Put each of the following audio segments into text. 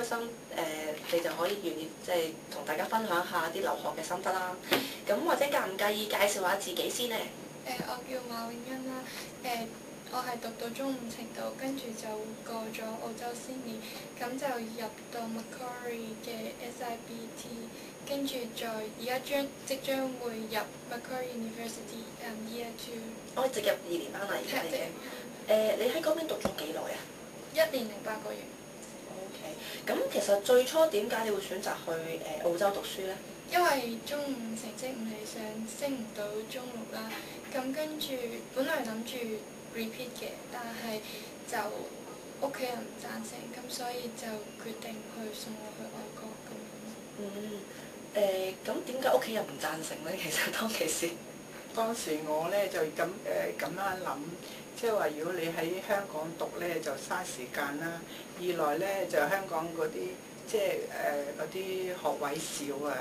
開心你就可以願意即係同大家分享下啲留學嘅心得啦。咁或者介唔介意介紹下自己先呢？我叫馬永欣啦。我係讀到中五程度，跟住就過咗澳洲 Sydney，咁就入到 Macquarie 嘅 SIBT， 跟住而家即將會入 Macquarie University Year 2。我直入2年班啦，而家已經。你喺嗰邊讀咗幾耐啊1年零8個月。OK，咁其實最初點解你會選擇去澳洲讀書呢？因為中五成績唔理想，升唔到中六啦。咁跟住本來諗住 repeat 嘅，但係就屋企人唔贊成，咁所以就決定去送我去外國咁。咁點解屋企人唔贊成呢？其實當時我咧就咁樣諗，即係話如果你喺香港讀咧就嘥時間啦，二來咧就香港嗰啲即係嗰啲學位少啊，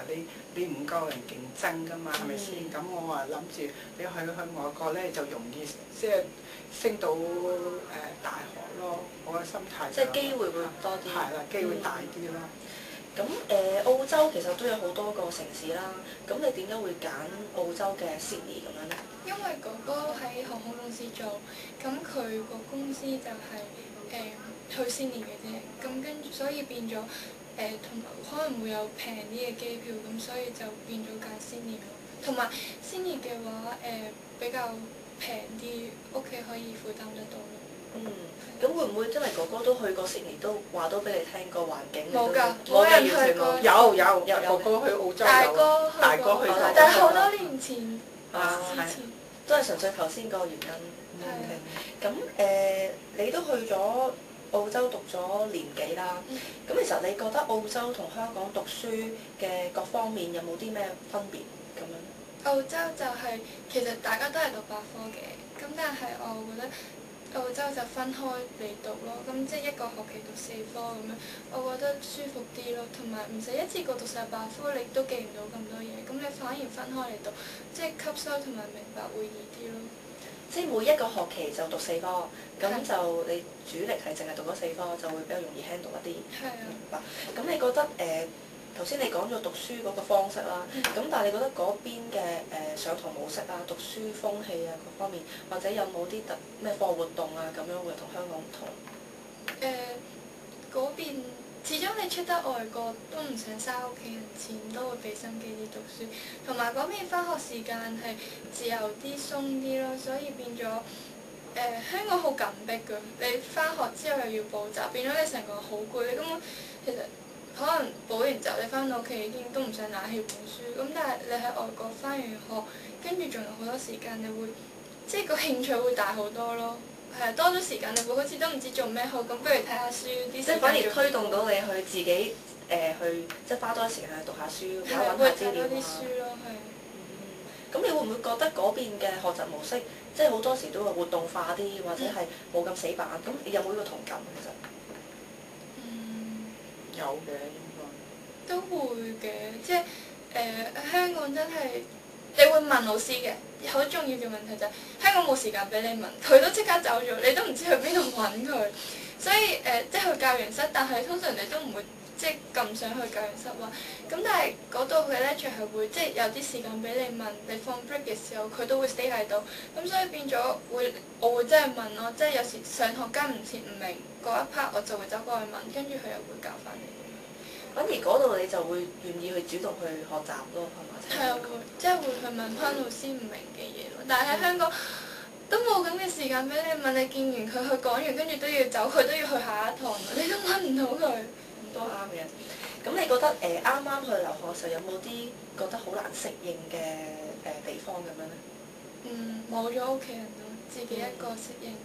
你唔夠人競爭㗎嘛，係咪先？咁我話諗住你去外國咧就容易即係升到大學咯，我嘅心態即係機會會多啲。係啦，機會大啲咯。咁澳洲其實都有好多個城市啦，咁你點解會揀澳洲嘅 Sydney 咁樣呢？因為哥哥喺航空公司做，咁佢個公司就係去 Sydney 嘅啫，咁跟住所以變咗同埋可能會有平啲嘅機票，咁所以就變咗揀 Sydney 咯。同埋 Sydney 嘅話比較平啲，屋企可以負擔得到咯。咁會唔會真係哥哥都去過悉尼，都話到俾你聽個環境？冇㗎，冇人去過。有哥哥去澳洲，大哥去過，但係好多年前。都係純粹頭先嗰個原因。咁你都去咗澳洲讀咗年幾啦？咁其實你覺得澳洲同香港讀書嘅各方面有冇啲咩分別咁樣？澳洲就係其實大家都係讀8科嘅，咁但係我覺得澳洲就分開嚟讀咯，咁即係一個學期讀4科咁樣，我覺得舒服啲咯，同埋唔使一次過讀晒8科，你都記唔到咁多嘢，咁你反而分開嚟讀，即係吸收同埋明白會易啲咯。即係每一個學期就讀4科，咁就你主力係淨係讀嗰4科，就會比較容易 handle 一啲。係啊。明白。咁你覺得頭先你講咗讀書嗰個方式啦，咁但係你覺得嗰邊嘅上堂模式啊、讀書風氣啊各方面，或者有冇啲咩課活動啊咁樣會同香港唔同？嗰邊始終你出得外國都唔想嘥屋企人錢，都會俾心機啲讀書，同埋嗰邊返學時間係自由啲、鬆啲咯，所以變咗香港好緊迫㗎，你返學之後又要補習，變咗你成個好攰，你根本其實。可能補完習你翻到屋企已經都唔想拿起本書，咁但係你喺外國翻完學，跟住仲有好多時間，你會即係個興趣會大好多咯。係啊，多咗時間你會好似都唔知做咩好，咁不如睇下書啲。即係反而推動到你去自己去即係花多啲時間去讀下書，揾下資料啊。啲書咯，係。咁你會唔會覺得嗰邊嘅學習模式，即係好多時都係活動化啲，或者係冇咁死板？咁你有冇呢個同感其實？有嘅應該。都會嘅，即係香港真係你會問老師嘅，好重要嘅問題就係香港冇時間俾你問，佢都即刻走咗，你都唔知去邊度揾佢，所以即係去教員室，但係通常你都唔會即係咁想去教員室話，咁但係嗰度佢 lecture 係會即係有啲時間俾你問，你放 break 嘅時候佢都會 stay 喺度，咁所以變咗我會真係問咯，即係有時上堂跟唔切唔明嗰一 part 我就會走過去問，跟住佢又會教翻你。反而嗰度你就會願意去主動去學習咯，係嘛？係啊，即係會去問翻老師唔明嘅嘢咯。但係喺香港都冇咁嘅時間俾你問，你見完佢講完，跟住都要走，佢都要去下一堂，你都揾唔到佢。都啱嘅。咁你覺得啱啱去留學嘅時候有冇啲覺得好難適應嘅地方咁樣咧？冇咗屋企人咯，自己一個適應。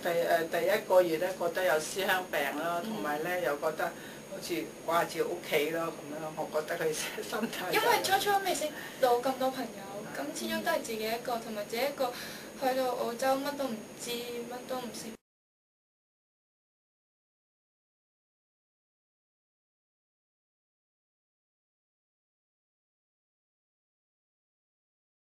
第1個月咧覺得有思鄉病啦，同埋咧又覺得。好似掛住屋企咯咁樣，我覺得佢心態。因為初初未識到咁多朋友，咁始終都係自己一個，同埋自己一個去到澳洲乜都唔知，乜都唔識。